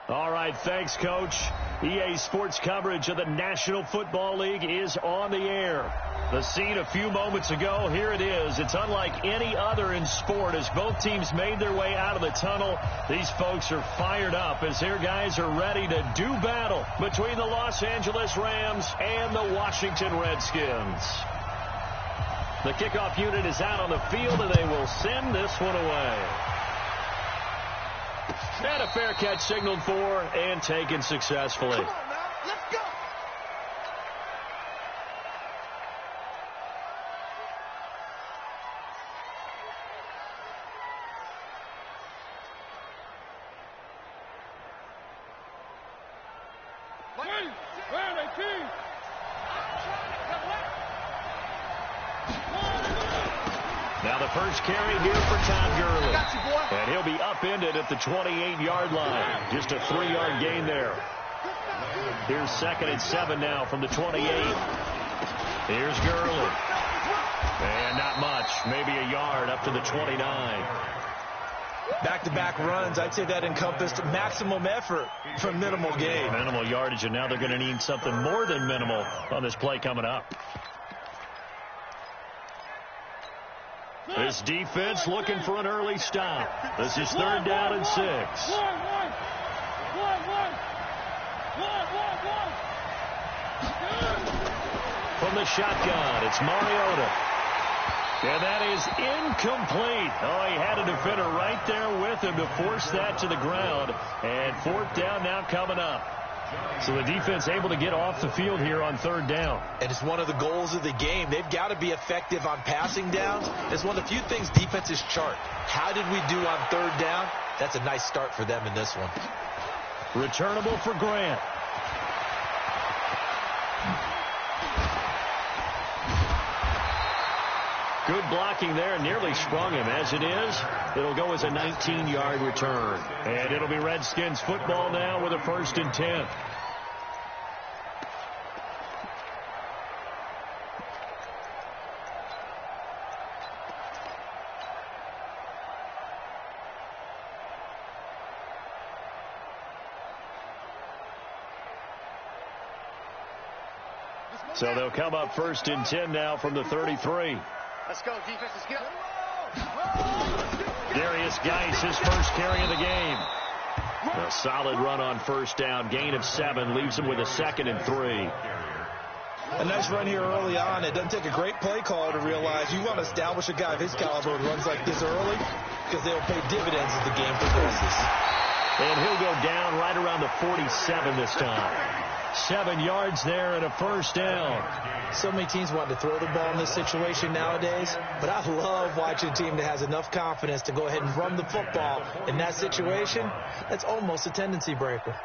All right, thanks, Coach. EA Sports coverage of the National Football League is on the air. The scene a few moments ago, here it is. It's unlike any other in sport as both teams made their way out of the tunnel. These folks are fired up as their guys are ready to do battle between the Los Angeles Rams and the Washington Redskins. The kickoff unit is out on the field, and they will send this one away. And a fair catch signaled for and taken successfully. Come on now, let's go. Now the first carry here for Todd Gurley. And he'll be upended at the 28-yard line. Just a 3-yard gain there. Here's 2nd and 7 now from the 28. Here's Gurley. And not much. Maybe a yard up to the 29. Back-to-back runs, I'd say that encompassed maximum effort for minimal gain. Minimal yardage, and now they're going to need something more than minimal on this play coming up. This defense looking for an early stop. This is 3rd down and 6. From the shotgun, it's Mariota. And that is incomplete. Oh, he had a defender right there with him to force that to the ground. And 4th down now coming up. So the defense able to get off the field here on 3rd down. And it's one of the goals of the game. They've got to be effective on passing downs. It's one of the few things defenses chart. How did we do on 3rd down? That's a nice start for them in this one. Returnable for Grant. Good blocking there. Nearly sprung him. As it is, it'll go as a 19-yard return. And it'll be Redskins football now with a 1st and 10. So they'll come up 1st and 10 now from the 33. Let's go, defense. Let's get Darius Geis, his first carry of the game. A solid run on 1st down. Gain of 7 leaves him with a 2nd and 3. A nice run here early on. It doesn't take a great play caller to realize you want to establish a guy of his caliber who runs like this early because they'll pay dividends as the game progresses. And he'll go down right around the 47 this time. 7 yards there and a 1st down. So many teams want to throw the ball in this situation nowadays, but I love watching a team that has enough confidence to go ahead and run the football in that situation. That's almost a tendency breaker.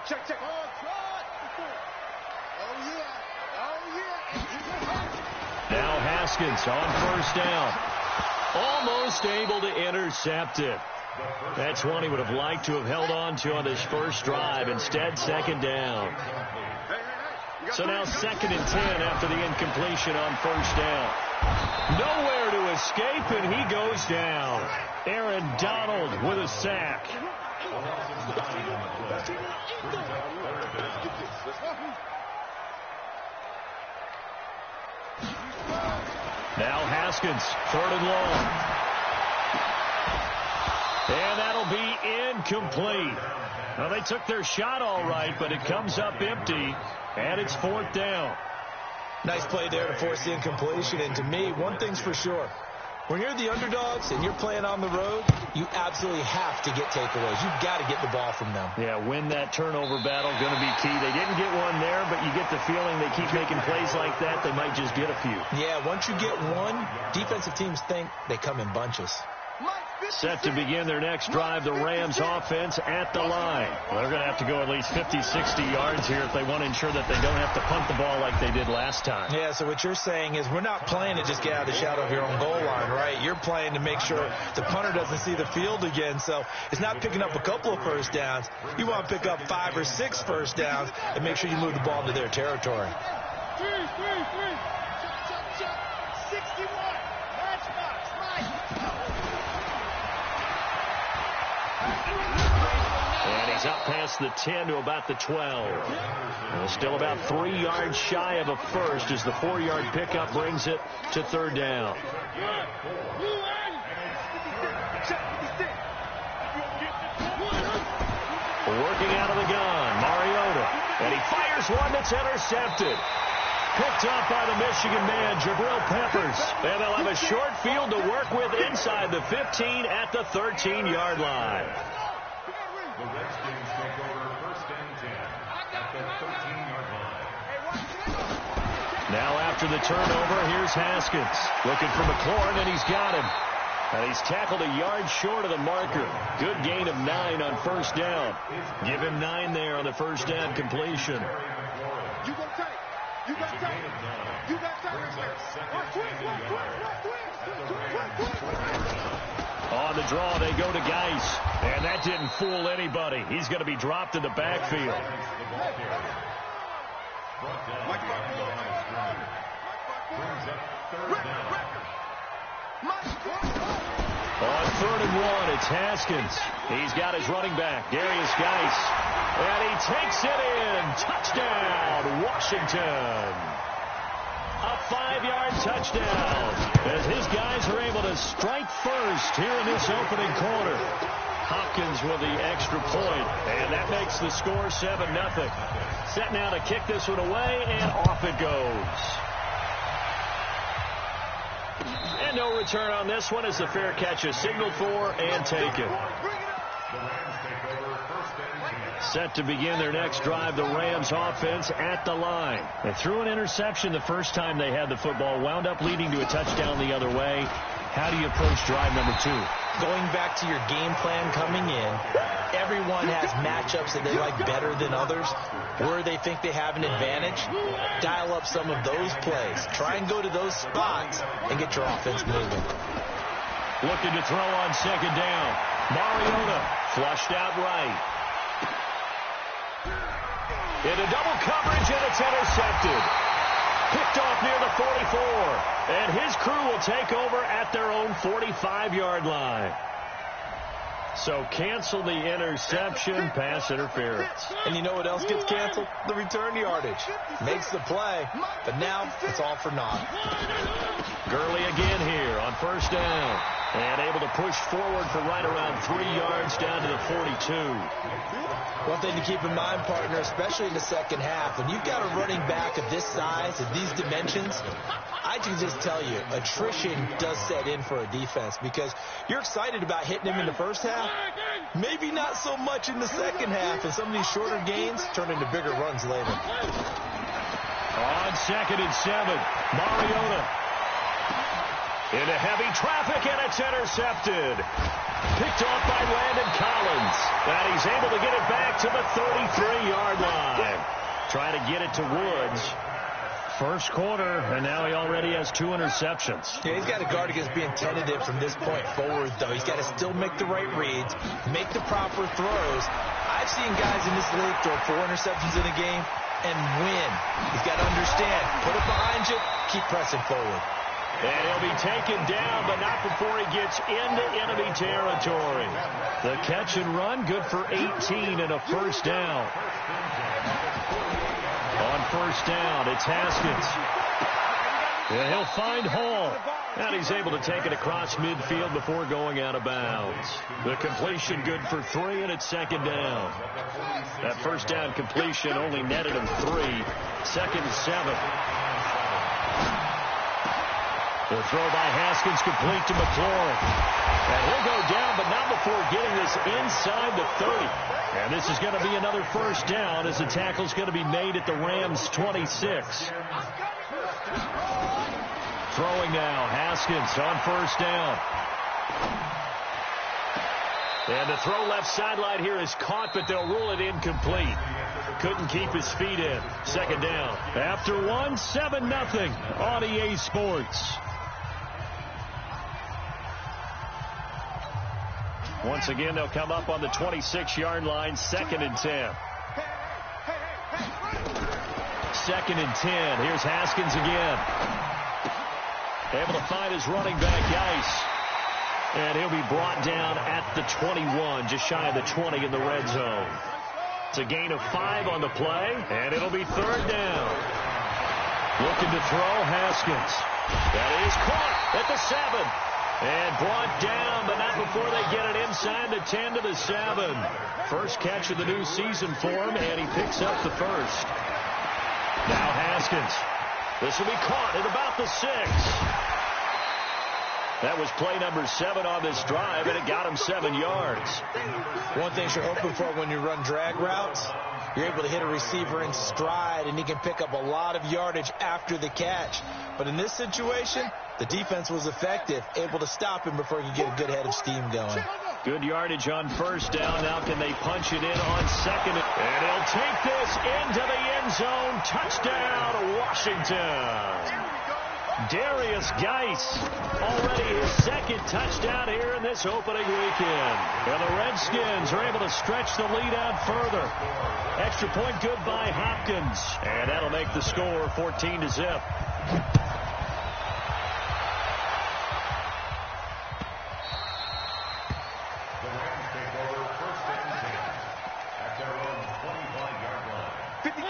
Check. Now Haskins on 1st down. Almost able to intercept it. That's one he would have liked to have held on to on his first drive. Instead, 2nd down. So now 2nd and 10 after the incompletion on 1st down. Nowhere to escape, and he goes down. Aaron Donald with a sack. Now Haskins, 3rd and long. And that'll be incomplete. Well, they took their shot all right, but it comes up empty, and it's 4th down. Nice play there to force the incompletion, and to me, one thing's for sure. When you're the underdogs and you're playing on the road, you absolutely have to get takeaways. You've got to get the ball from them. Yeah, win that turnover battle, going to be key. They didn't get one there, but you get the feeling they keep making plays like that, they might just get a few. Yeah, once you get one, defensive teams think they come in bunches. Mike. Set to begin their next drive, the Rams offense at the line. Well, they're going to have to go at least 50, 60 yards here if they want to ensure that they don't have to punt the ball like they did last time. Yeah, so what you're saying is we're not playing to just get out of the shadow of your own goal line, right? You're playing to make sure the punter doesn't see the field again. So it's not picking up a couple of first downs. You want to pick up 5 or 6 first downs and make sure you move the ball into their territory. 61. Matchbox, right. And he's up past the 10 to about the 12. Still about 3 yards shy of a first as the 4-yard pickup brings it to third down. Working out of the gun, Mariota. And he fires one that's intercepted. Picked up by the Michigan man, Jabril Peppers. And they'll have a short field to work with inside the 15 at the 13-yard line. The Redskins take over first and 10 at the 13-yard line. Now after the turnover, here's Haskins. Looking for McLaurin, and he's got him. And he's tackled a yard short of the marker. Good gain of 9 on first down. Give him 9 there on the first down completion. You go tight. You got tight. You got tight. On the draw, they go to Geis. And that didn't fool anybody. He's going to be dropped in the backfield. On 3rd and 1, it's Haskins. He's got his running back, Darius Geis. And he takes it in. Touchdown, Washington. A 5-yard touchdown as his guys are able to strike first here in this opening quarter. Hopkins with the extra point, and that makes the score 7-0. Set now to kick this one away, and off it goes. And no return on this one as the fair catch is signaled for and taken. Set to begin their next drive, the Rams offense at the line. They threw an interception the first time they had the football, wound up leading to a touchdown the other way. How do you approach drive number 2? Going back to your game plan coming in, everyone has matchups that they like better than others. Where they think they have an advantage, dial up some of those plays. Try and go to those spots and get your offense moving. Looking to throw on second down. Mariota flushed out right. Into double coverage, and it's intercepted. Picked off near the 44. And his crew will take over at their own 45-yard line. So cancel the interception, pass interference. And you know what else gets canceled? The return yardage. Makes the play, but now it's all for naught. Gurley again here on first down. And able to push forward for right around 3 yards down to the 42. One thing to keep in mind, partner, especially in the second half, when you've got a running back of this size, of these dimensions, I can just tell you, attrition does set in for a defense because you're excited about hitting him in the first half. Maybe not so much in the second half, and some of these shorter gains turn into bigger runs later. On 2nd and 7, Mariota. Into heavy traffic, and it's intercepted. Picked off by Landon Collins. And he's able to get it back to the 33-yard line. Trying to get it to Woods. First quarter, and now he already has 2 interceptions. Yeah, he's got to guard against being tentative from this point forward, though. He's got to still make the right reads, make the proper throws. I've seen guys in this league throw 4 interceptions in a game and win. He's got to understand, put it behind you, keep pressing forward. And he'll be taken down, but not before he gets into enemy territory. The catch and run, good for 18 and a first down. On first down, it's Haskins. And he'll find Hall. And he's able to take it across midfield before going out of bounds. The completion good for 3, and it's second down. That first down completion only netted him 3. 2nd and 7. The throw by Haskins complete to McLaurin. And he'll go down, but not before getting this inside the 30. And this is going to be another first down as the tackle's going to be made at the Rams' 26. Throwing now, Haskins on first down. And the throw left sideline here is caught, but they'll rule it incomplete. Couldn't keep his feet in. Second down. After one, 7-0 on EA Sports. Once again, they'll come up on the 26-yard line, 2nd and 10. 2nd and 10. Here's Haskins again. Able to find his running back, Geis. And he'll be brought down at the 21, just shy of the 20 in the red zone. It's a gain of 5 on the play, and it'll be 3rd down. Looking to throw, Haskins. That is caught at the 7. And brought down, but not before they get it inside the 10 to the 7. First catch of the new season for him, and he picks up the first. Now Haskins. This will be caught at about the 6. That was play number 7 on this drive, and it got him 7 yards. One thing you're hoping for when you run drag routes, you're able to hit a receiver in stride, and he can pick up a lot of yardage after the catch. But in this situation, the defense was effective, able to stop him before he could get a good head of steam going. Good yardage on 1st down. Now can they punch it in on 2nd? And he'll take this into the end zone. Touchdown, Washington. Darius Geis, already his 2nd touchdown here in this opening weekend. And the Redskins are able to stretch the lead out further. Extra point good by Hopkins. And that'll make the score 14-0.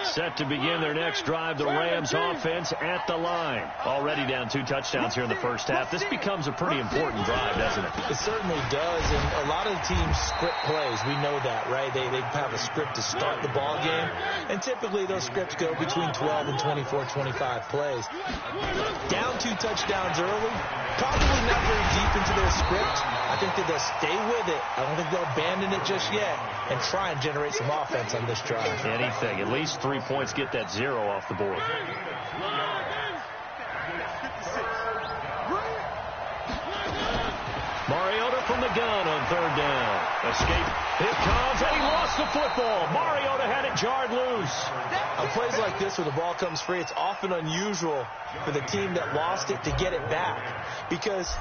Set to begin their next drive, the Rams offense at the line. Already down 2 touchdowns here in the first half. This becomes a pretty important drive, doesn't it? It certainly does, and a lot of the teams script plays. We know that, right? They have a script to start the ball game, and typically those scripts go between 12 and 24, 25 plays. Down 2 touchdowns early, probably not very deep into their script. I think that they'll stay with it. I don't think they'll abandon it just yet and try and generate some offense on this drive. Anything. At least 3 points, get that 0 off the board. Mariota from the gun on 3rd down. Escape. It comes, and he lost the football. Mariota had it jarred loose. On plays like this where the ball comes free, it's often unusual for the team that lost it to get it back, because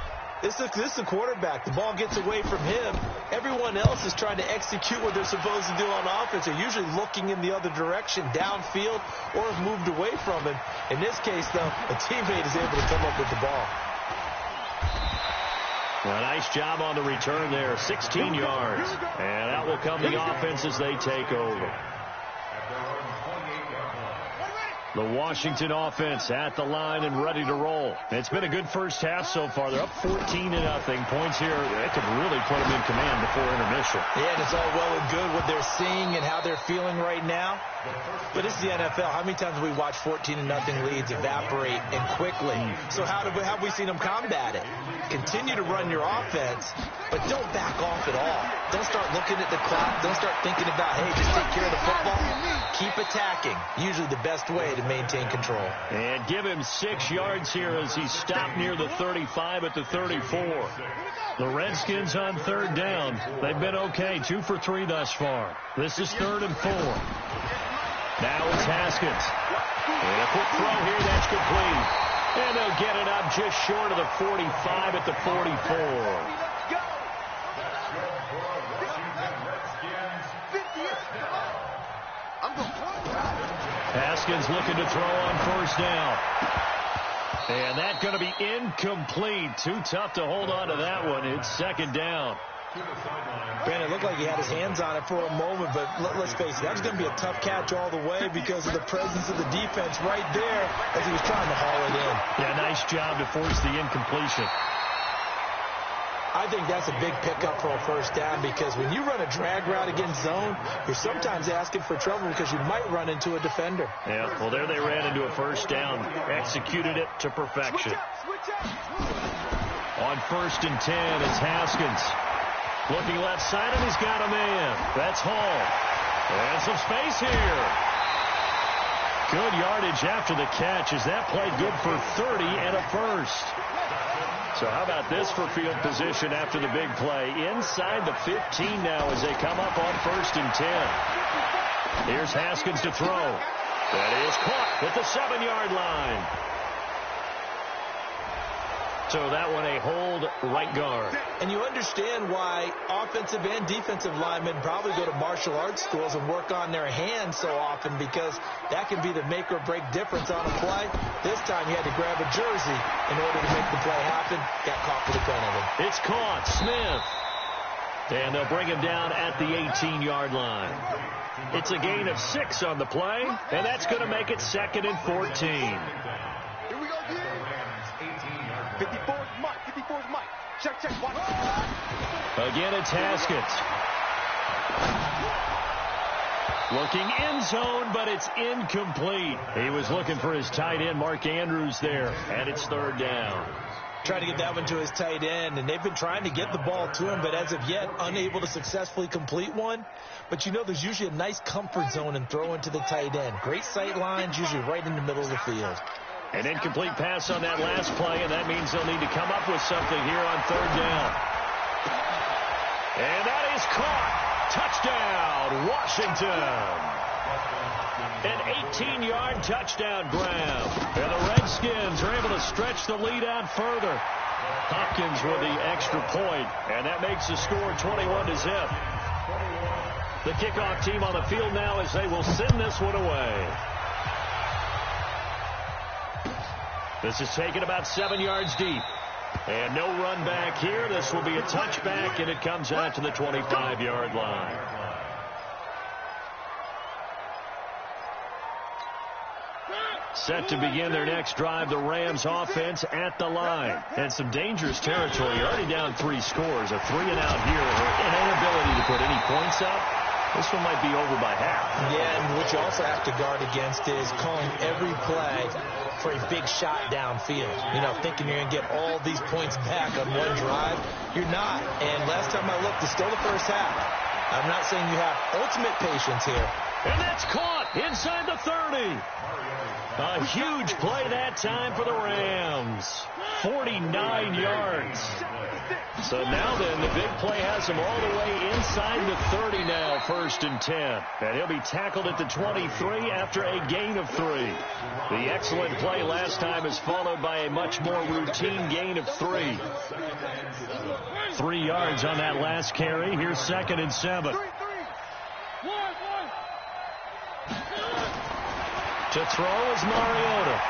this is the quarterback. The ball gets away from him. Everyone else is trying to execute what they're supposed to do on offense. They're usually looking in the other direction, downfield, or have moved away from him. In this case, though, a teammate is able to come up with the ball. Well, nice job on the return there. 16 yards. And out will come the offense as they take over. The Washington offense at the line and ready to roll. It's been a good first half so far. They're up 14-0. Points here, that could really put them in command before intermission. Yeah, and it's all well and good what they're seeing and how they're feeling right now. But it's the NFL. How many times have we watched 14-0 leads evaporate and quickly? So how have we seen them combat it? Continue to run your offense, but don't back off at all. Don't start looking at the clock. Don't start thinking about, hey, just take care of the football. Keep attacking. Usually the best way to maintain control. And give him 6 yards here as he stopped near the 35 at the 34. The Redskins on 3rd down. They've been okay. 2 for 3 thus far. This is 3rd and 4. Now it's Haskins. And a quick throw here. That's complete. And they'll get it up just short of the 45 at the 44. Haskins looking to throw on 1st down. And that's going to be incomplete. Too tough to hold on to that one. It's 2nd down. Brandon, it looked like he had his hands on it for a moment, but let's face it, that was going to be a tough catch all the way because of the presence of the defense right there as he was trying to haul it in. Yeah, nice job to force the incompletion. I think that's a big pickup for a 1st down because when you run a drag route against zone, you're sometimes asking for trouble because you might run into a defender. Yeah, well, there they ran into a 1st down, executed it to perfection. On 1st and 10, it's Haskins. Looking left side, and he's got a man. That's Hall. And some space here. Good yardage after the catch as that played good for 30 and a first. So how about this for field position after the big play? Inside the 15 now as they come up on 1st and 10. Here's Haskins to throw. That is caught at the 7-yard line. So that one a hold right guard. And you understand why offensive and defensive linemen probably go to martial arts schools and work on their hands so often, because that can be the make or break difference on a play. This time he had to grab a jersey in order to make the play happen. Got caught for the penalty. It's caught. Smith. And they'll bring him down at the 18-yard line. It's a gain of 6 on the play, and that's going to make it 2nd and 14. Here we go again. 54's Mike. 54's Mike. Check, check. Watch. Again, it's Haskins. Looking end zone, but it's incomplete. He was looking for his tight end, Mark Andrews, there, and it's 3rd down. Trying to get that one to his tight end, and they've been trying to get the ball to him, but as of yet, unable to successfully complete one. But you know, there's usually a nice comfort zone in throwing to the tight end. Great sight lines, usually right in the middle of the field. An incomplete pass on that last play, and that means they'll need to come up with something here on 3rd down. And that is caught. Touchdown, Washington. An 18-yard touchdown grab. And the Redskins are able to stretch the lead out further. Hopkins with the extra point, and that makes the score 21-0. The kickoff team on the field now as they will send this one away. This is taken about 7 yards deep. And no run back here. This will be a touchback, and it comes out to the 25-yard line. Set to begin their next drive, the Rams offense at the line. And some dangerous territory. You're already down 3 scores. A 3-and-out here. An inability to put any points up. This one might be over by half. Yeah, and what you also have to guard against is calling every play for a big shot downfield. You know, thinking you're going to get all these points back on one drive. You're not. And last time I looked, it's still the first half. I'm not saying you have ultimate patience here. And that's caught inside the 30. A huge play that time for the Rams. 49 yards. So now then, the big play has him all the way inside the 30 now, 1st and 10. And he'll be tackled at the 23 after a gain of 3. The excellent play last time is followed by a much more routine gain of 3. 3 yards on that last carry. Here's 2nd and 7. To throw is Mariota.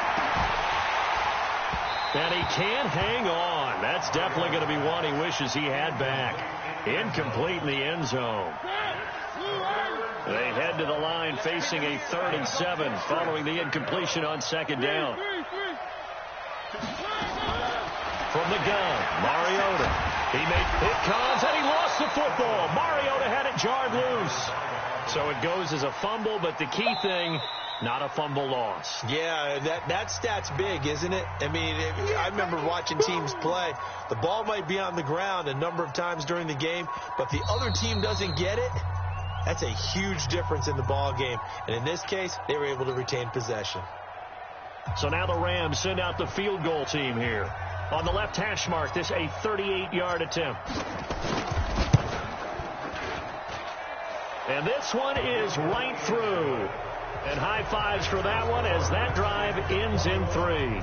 And he can't hang on. That's definitely going to be one he wishes he had back. Incomplete in the end zone. They head to the line facing a 3rd and 7 following the incompletion on 2nd down. From the gun, Mariota. It comes, and he lost the football. Mariota had it jarred loose. So it goes as a fumble, but the key thing, not a fumble loss. Yeah, that stat's big, isn't it? I mean, I remember watching teams play. The ball might be on the ground a number of times during the game, but the other team doesn't get it. That's a huge difference in the ball game. And in this case, they were able to retain possession. So now the Rams send out the field goal team here. On the left hash mark, this a 38-yard attempt. And this one is right through. And high fives for that one as that drive ends in 3.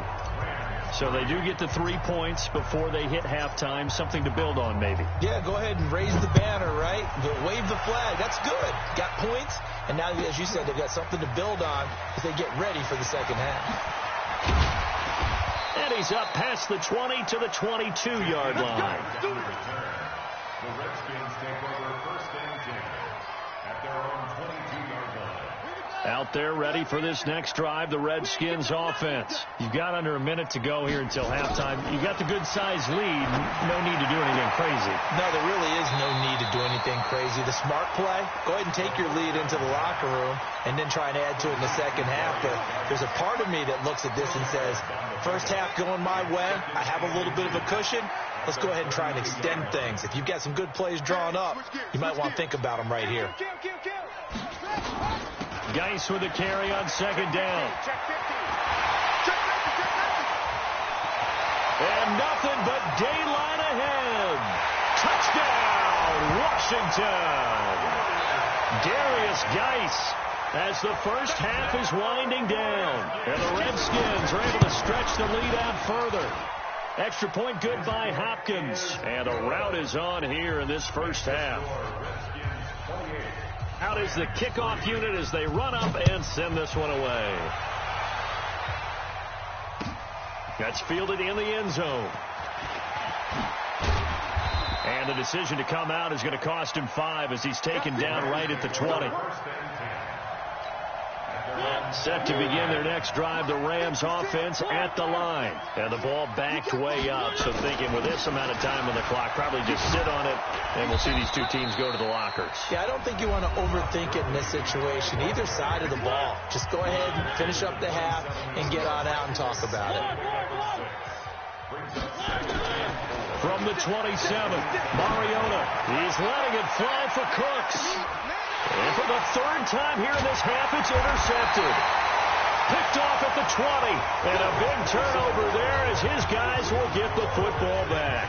So they do get the 3 points before they hit halftime. Something to build on, maybe. Yeah, go ahead and raise the banner, right? Wave the flag. That's good. Got points. And now, as you said, they've got something to build on as they get ready for the second half. And he's up past the 20 to the 22-yard line. The Redskins take over 1st and 10 at their own 22-yard line. Out there ready for this next drive, the Redskins offense. You've got under a minute to go here until halftime. You've got the good-sized lead. No need to do anything crazy. No, there really is no need to do anything crazy. The smart play, go ahead and take your lead into the locker room and then try and add to it in the second half. But there's a part of me that looks at this and says, first half going my way, I have a little bit of a cushion. Let's go ahead and try and extend things. If you've got some good plays drawn up, you might want to think about them right here. Geis with a carry on second down. And nothing but daylight ahead. Touchdown, Washington. Darius Geis as the first half is winding down. And the Redskins are able to stretch the lead out further. Extra point good by Hopkins. And a rout is on here in this first half. Out is the kickoff unit as they run up and send this one away. That's fielded in the end zone. And the decision to come out is going to cost him 5 as he's taken down right at the 20. Set to begin their next drive, the Rams offense at the line. And the ball backed way up, so thinking with this amount of time on the clock, probably just sit on it, and we'll see these two teams go to the lockers. Yeah, I don't think you want to overthink it in this situation. Either side of the ball. Just go ahead and finish up the half and get on out and talk about it. From the 27, Mariota. He's letting it fly for Cooks. And for the third time here in this half, it's intercepted. Picked off at the 20. And a big turnover there as his guys will get the football back.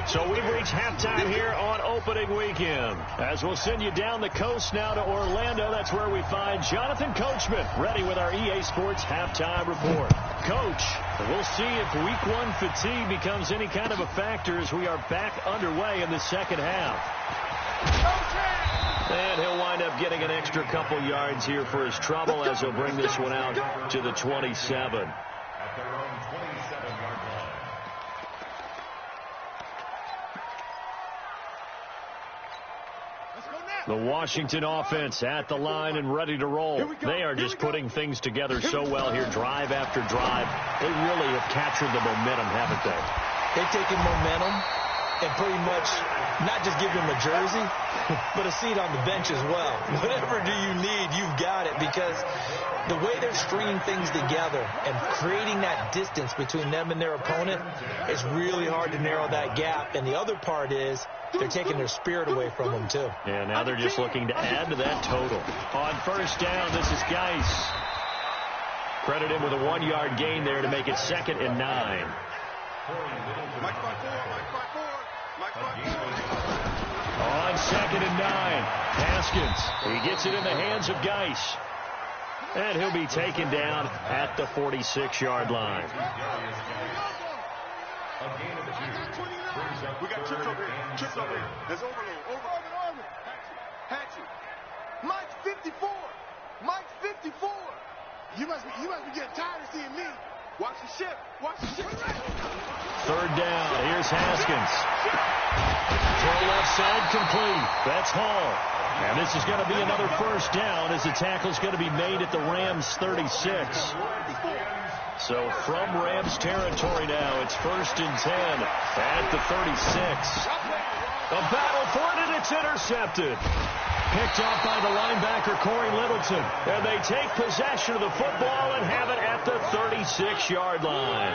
So we've reached halftime here on opening weekend. As we'll send you down the coast now to Orlando, that's where we find Jonathan Coachman ready with our EA Sports halftime report. Coach, we'll see if week 1 fatigue becomes any kind of a factor as we are back underway in the second half. And he'll wind up getting an extra couple yards here for his trouble as he'll bring this one out to the 27. At their own 27-yard line. The Washington offense at the line and ready to roll. They are just putting things together so well here, drive after drive. They really have captured the momentum, haven't they? They've taken momentum and pretty much not just give him a jersey, but a seat on the bench as well. Whatever do you need, you've got it, because the way they're stringing things together and creating that distance between them and their opponent is really hard to narrow that gap. And the other part is they're taking their spirit away from them, too. Yeah, now they're just looking to add to that total. On first down, this is Geis. Credit him with a 1-yard gain there to make it 2nd and 9. Mike 5-4. On 2nd and 9, Haskins. He gets it in the hands of Geis. And he'll be taken down at the 46-yard line. We got trips over here. Trips over here. There's overload. Hatchet. Mike's 54. Mike's 54. You must be getting tired of seeing me. Watch the ship. Third down. Here's Haskins. Throw left side complete. That's Hall. And this is going to be another first down as the tackle's going to be made at the Rams 36. So from Rams territory now, it's 1st and 10 at the 36. A battle for it, and it's intercepted. Picked off by the linebacker, Corey Littleton. And they take possession of the football and have it at the 36-yard line.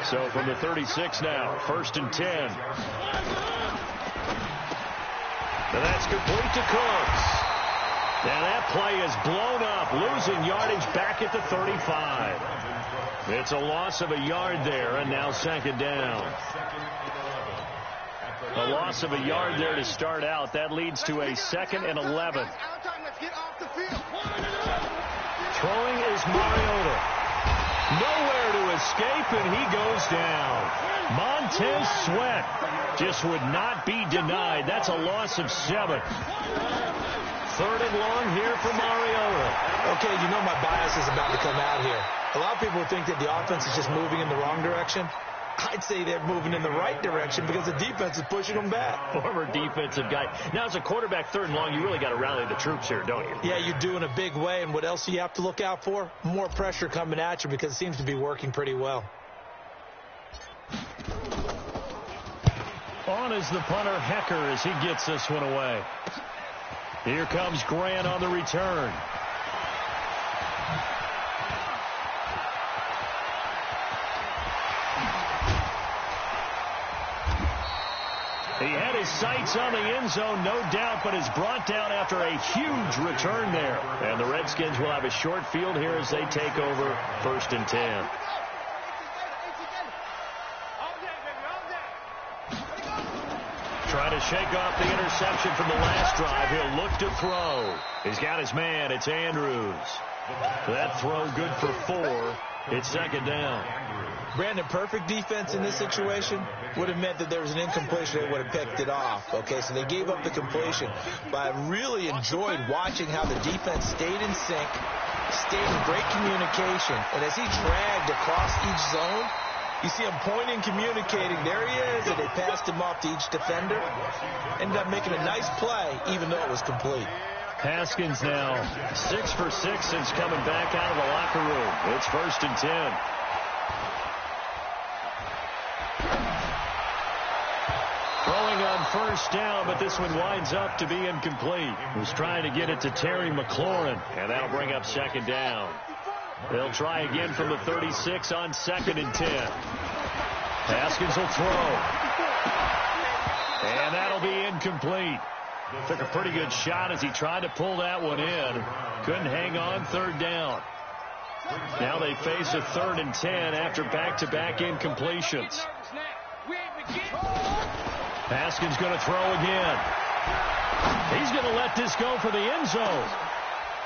So from the 36 now, 1st and 10. And that's complete to Cooks. And that play is blown up, losing yardage back at the 35. It's a loss of a yard there, and now 2nd down. A loss of a yard there to start out. That leads to a 2nd and 11. Throwing is Mariota. Nowhere to escape, and he goes down. Montez Sweat just would not be denied. That's a loss of 7. 3rd and long here for Mariota. Okay, you know my bias is about to come out here. A lot of people think that the offense is just moving in the wrong direction. I'd say they're moving in the right direction because the defense is pushing them back. Former defensive guy. Now, as a quarterback, 3rd and long, you really got to rally the troops here, don't you? Yeah, you do in a big way. And what else do you have to look out for? More pressure coming at you because it seems to be working pretty well. On is the punter, Hecker, as he gets this one away. Here comes Grant on the return. He had his His sights on the end zone, no doubt, but is brought down after a huge return there. And the Redskins will have a short field here as they take over 1st and 10. Trying to shake off the interception from the last drive. He'll look to throw. He's got his man. It's Andrews. That throw good for 4. It's 2nd down. Brandon, perfect defense in this situation would have meant that there was an incompletion. They would have picked it off. Okay, so they gave up the completion. But I really enjoyed watching how the defense stayed in sync, stayed in great communication. And as he dragged across each zone, you see him pointing, communicating. There he is, and they passed him off to each defender. Ended up making a nice play, even though it was complete. Haskins now 6 for 6 since coming back out of the locker room. It's 1st and 10. Throwing on 1st down, but this one winds up to be incomplete. He was trying to get it to Terry McLaurin, and that'll bring up 2nd down. They'll try again from the 36 on 2nd and 10. Haskins will throw. And that'll be incomplete. Took a pretty good shot as he tried to pull that one in. Couldn't hang on. 3rd down. Now they face a 3rd and 10 after back-to-back incompletions. Haskins going to throw again. He's going to let this go for the end zone.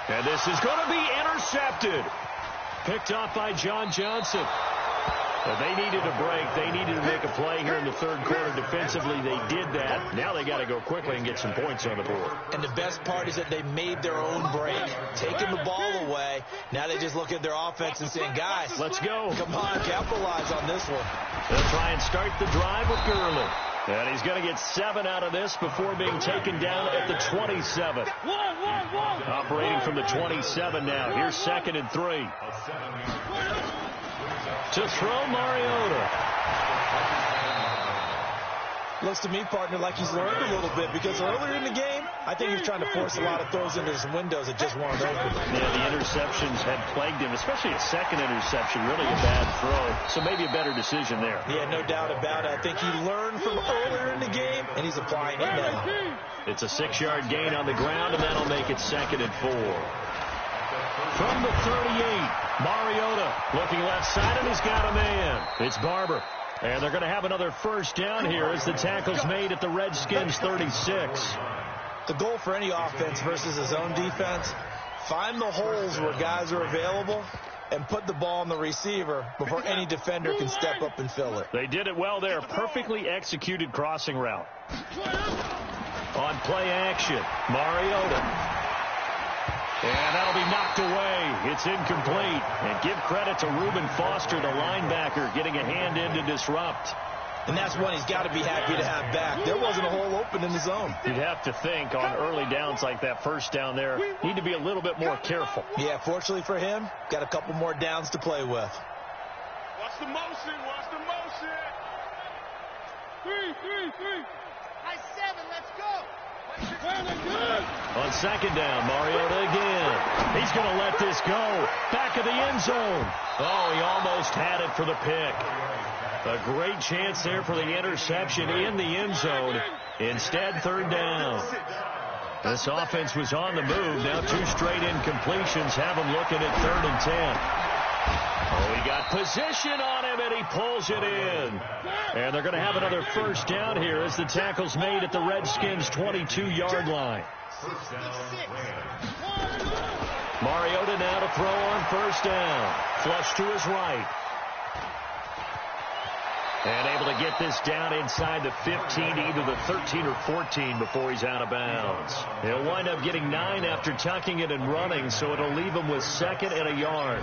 And this is going to be intercepted. Picked off by John Johnson. But they needed a break. They needed to make a play here in the 3rd quarter. Defensively, they did that. Now they got to go quickly and get some points on the board. And the best part is that they made their own break, taking the ball away. Now they just look at their offense and saying, guys, let's go. Come on, capitalize on this one. They'll try and start the drive with Gurley. And he's going to get 7 out of this before being taken down at the 27. Operating from the 27 now. Here's 2nd and 3. To throw, Mariota. Looks to me, partner, like he's learned a little bit, because earlier in the game, I think he was trying to force a lot of throws into some windows that just weren't open. Yeah, the interceptions had plagued him, especially a 2nd interception, really a bad throw. So maybe a better decision there. Yeah, no doubt about it. I think he learned from earlier in the game, and he's applying it now. It's a 6-yard gain on the ground, and that'll make it 2nd and 4. From the 38, Mariota looking left side, and he's got a man. It's Barber. And they're going to have another 1st down here as the tackle's made at the Redskins 36. The goal for any offense versus his own defense, find the holes where guys are available and put the ball on the receiver before any defender can step up and fill it. They did it well there. Perfectly executed crossing route. On play action, Mariota. And that'll be knocked away. It's incomplete. And give credit to Reuben Foster, the linebacker, getting a hand in to disrupt. And that's one he's got to be happy to have back. There wasn't a hole open in the zone. You'd have to think on early downs like that 1st down there, need to be a little bit more careful. Yeah, fortunately for him, got a couple more downs to play with. Watch the motion. Watch the motion. 3. High 7. Let's go. On 2nd down, Mariota again. He's going to let this go. Back of the end zone. Oh, he almost had it for the pick. A great chance there for the interception in the end zone. Instead, 3rd down. This offense was on the move. Now 2 straight incompletions have him looking at 3rd and 10. Oh, he got position on him, and he pulls it in. And they're going to have another 1st down here as the tackle's made at the Redskins' 22-yard line. Mariota now to throw on 1st down. Flush to his right. And able to get this down inside the 15, either the 13 or 14 before he's out of bounds. He'll wind up getting 9 after tucking it and running, so it'll leave him with 2nd and a yard.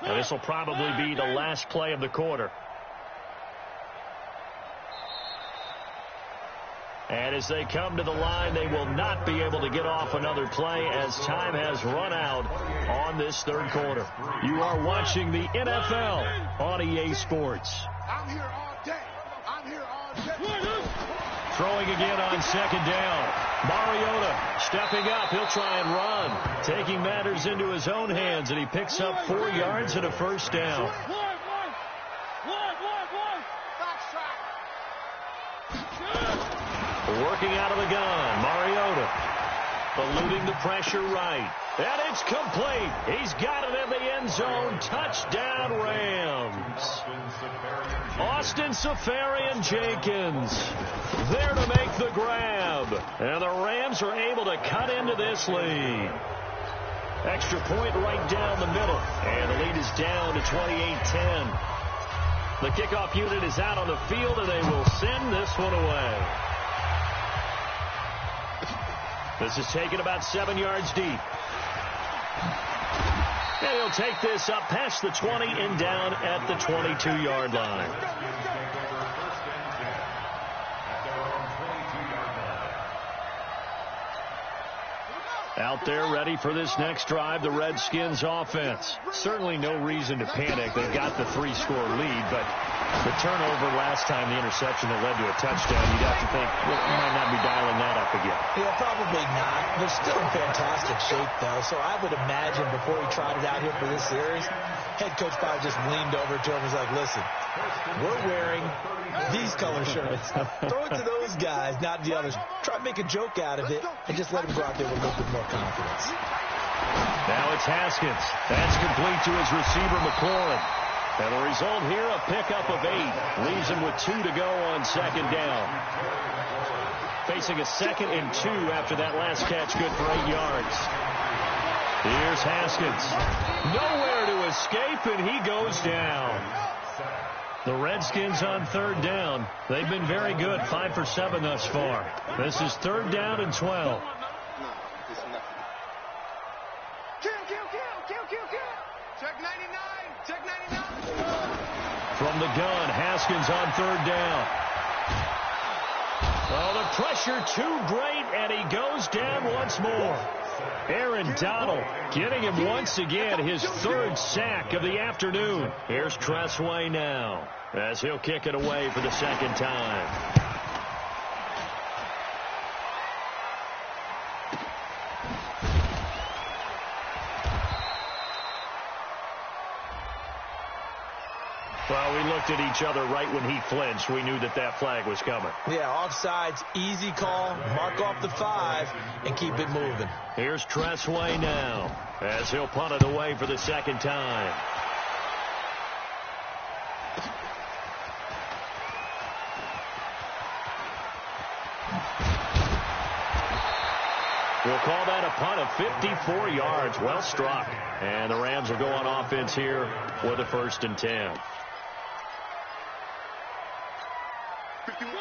Now this will probably be the last play of the quarter. And as they come to the line, they will not be able to get off another play as time has run out on this 3rd quarter. You are watching the NFL on EA Sports. I'm here all day. I'm here all day. Throwing again on second down. Mariota stepping up. He'll try and run. Taking matters into his own hands, and he picks up 4 yards and a first down. Working out of the gun, Mariota. Eluding the pressure right. And it's complete. He's got it in the end zone. Touchdown, Rams. Austin Seferian-Jenkins there to make the grab. And the Rams are able to cut into this lead. Extra point right down the middle. And the lead is down to 28-10. The kickoff unit is out on the field, and they will send this one away. This is taken about 7 yards deep. And he'll take this up past the 20 and down at the 22-yard line. Out there ready for this next drive, the Redskins offense. Certainly no reason to panic. They've got the 3-score lead, but the turnover last time, the interception that led to a touchdown, you'd have to think, well, you might not be dialing that up again. Yeah, probably not. They're still in fantastic shape, though, so I would imagine before he trotted out here for this series, head coach probably just leaned over to him and was like, listen, we're wearing these color shirts. Throw it to those guys, not the others. Try to make a joke out of it and just let him go out there with a little bit more confidence. Now it's Haskins. That's complete to his receiver, McLaurin. And the result here, a pickup of 8. Leaves him with 2 to go on second down. Facing a 2nd and 2 after that last catch, good for 8 yards. Here's Haskins. Nowhere to escape, and he goes down. The Redskins on 3rd down. They've been very good, 5 for 7 thus far. This is 3rd down and 12. Check 99. Check 99. From the gun, Haskins on 3rd down. Oh, the pressure too great, and he goes down once more. Aaron Donald getting him once again, his 3rd sack of the afternoon. Here's Tressway now as he'll kick it away for the 2nd time. Well, we looked at each other right when he flinched. We knew that that flag was coming. Yeah, offsides, easy call, mark off the 5, and keep it moving. Here's Tressway now as he'll punt it away for the 2nd time. We'll call that a punt of 54 yards. Well struck. And the Rams will go on offense here with a 1st and 10.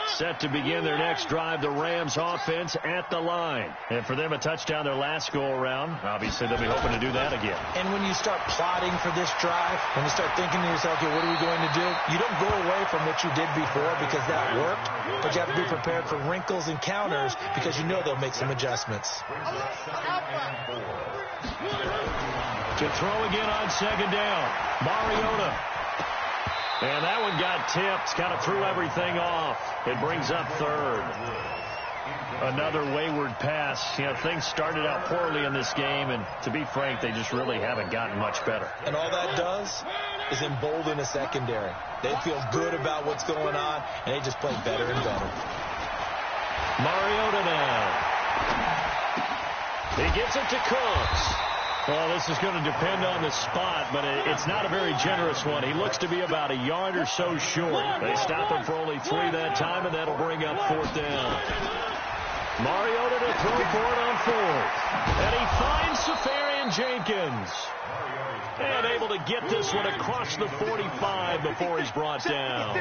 Set to begin their next drive, the Rams offense at the line. And for them, a touchdown their last go-around. Obviously, they'll be hoping to do that again. And when you start plotting for this drive, when you start thinking to yourself, okay, what are we going to do? You don't go away from what you did before because that worked, but you have to be prepared for wrinkles and counters because you know they'll make some adjustments. To throw again on 2nd down, Mariota. And that one got tipped, kind of threw everything off. It brings up 3rd. Another wayward pass. You know, things started out poorly in this game, and to be frank, they just really haven't gotten much better. And all that does is embolden a secondary. They feel good about what's going on, and they just play better and better. Mariota now. He gets it to Cooks. Well, this is going to depend on the spot, but it's not a very generous one. He looks to be about a yard or so short. They stop him for only 3 that time, and that'll bring up 4th down. Mariota to throw for it on 4th. And he finds Seferian-Jenkins. And able to get this one across the 45 before he's brought down.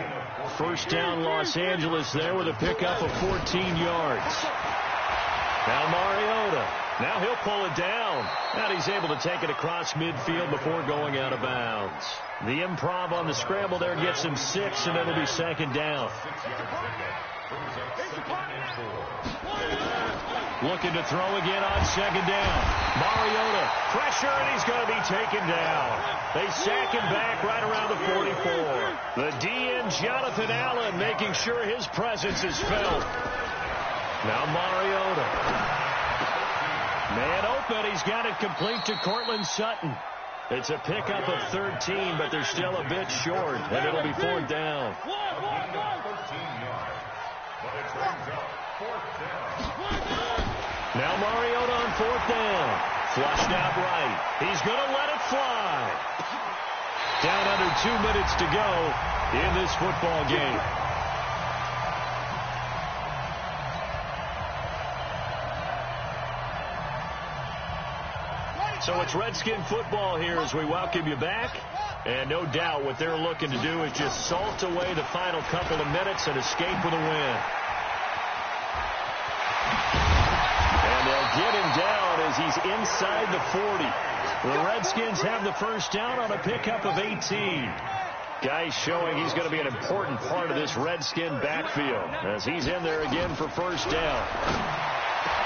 1st down, Los Angeles there with a pickup of 14 yards. Now Mariota. Now he'll pull it down. And he's able to take it across midfield before going out of bounds. The improv on the scramble there gets him 6, and it'll be 2nd down. Brings up 2nd and 4. Looking to throw again on 2nd down. Mariota, pressure, and he's going to be taken down. They sack him back right around the 44. The DN, Jonathan Allen, making sure his presence is felt. Now Mariota. Man open, he's got it complete to Cortland Sutton. It's a pickup of 13, but they're still a bit short, and it'll be 4th down. Now Mariota on 4th down. Flushed out right. He's going to let it fly. Down under 2 minutes to go in this football game. So it's Redskin football here as we welcome you back. And no doubt what they're looking to do is just salt away the final couple of minutes and escape with a win. And they'll get him down as he's inside the 40. The Redskins have the first down on a pickup of 18. Guys showing he's going to be an important part of this Redskin backfield as he's in there again for first down.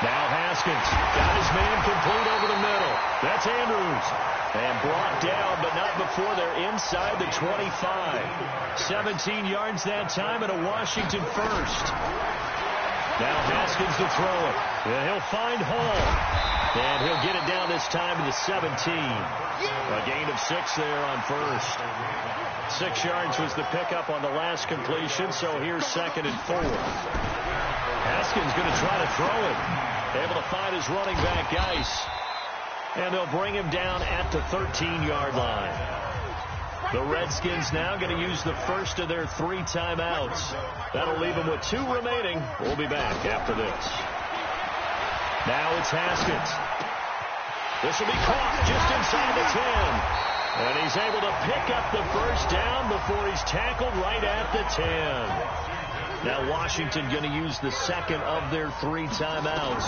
Now Haskins got his man complete over the middle. That's Andrews. And brought down, but not before they're inside the 25. 17 yards that time and a Washington first. Now Haskins to throw it. And he'll find Hall. And he'll get it down this time to the 17. A gain of 6 there on first. 6 yards was the pickup on the last completion, so here's 2nd and 4. Haskins going to try to throw it. Able to find his running back, Geis. And they'll bring him down at the 13-yard line. The Redskins now going to use the first of their 3 timeouts. That'll leave them with 2 remaining. We'll be back after this. Now it's Haskins. This will be caught just inside the 10. And he's able to pick up the first down before he's tackled right at the 10. Now Washington going to use the second of their 3 timeouts.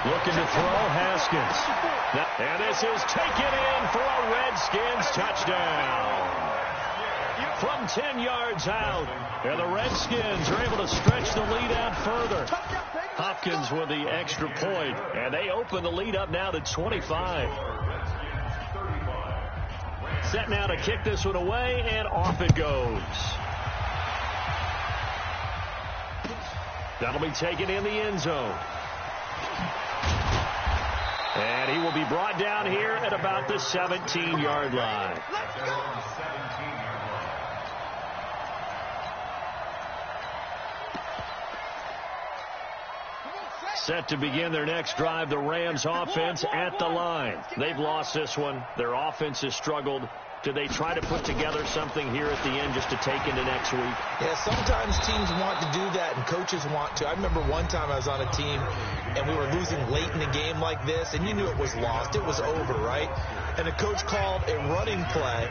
Looking to throw, Haskins. And this is taken in for a Redskins touchdown. From 10 yards out. And the Redskins are able to stretch the lead out further. Hopkins with the extra point. And they open the lead up now to 25. Set now to kick this one away, and off it goes. That'll be taken in the end zone. And he will be brought down here at about the 17-yard line. Set to begin their next drive, the Rams offense at the line. They've lost this one. Their offense has struggled. Do they try to put together something here at the end just to take into next week? Yeah, sometimes teams want to do that and coaches want to. I remember one time I was on a team and we were losing late in the game like this, and you knew it was lost. It was over, right? And the coach called a running play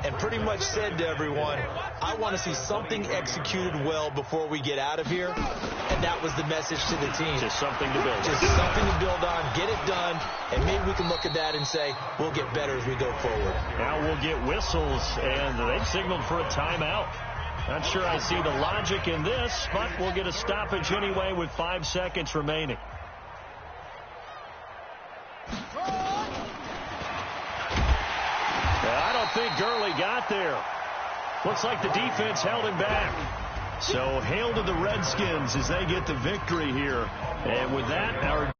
and pretty much said to everyone, I want to see something executed well before we get out of here. And that was the message to the team. Just something to build on. Just something to build on, get it done, and maybe we can look at that and say, we'll get better as we go forward. Now we'll get whistles, and they've signaled for a timeout. Not sure I see the logic in this, but we'll get a stoppage anyway with 5 seconds remaining. I don't think Gurley got there. Looks like the defense held him back. So hail to the Redskins as they get the victory here. And with that, our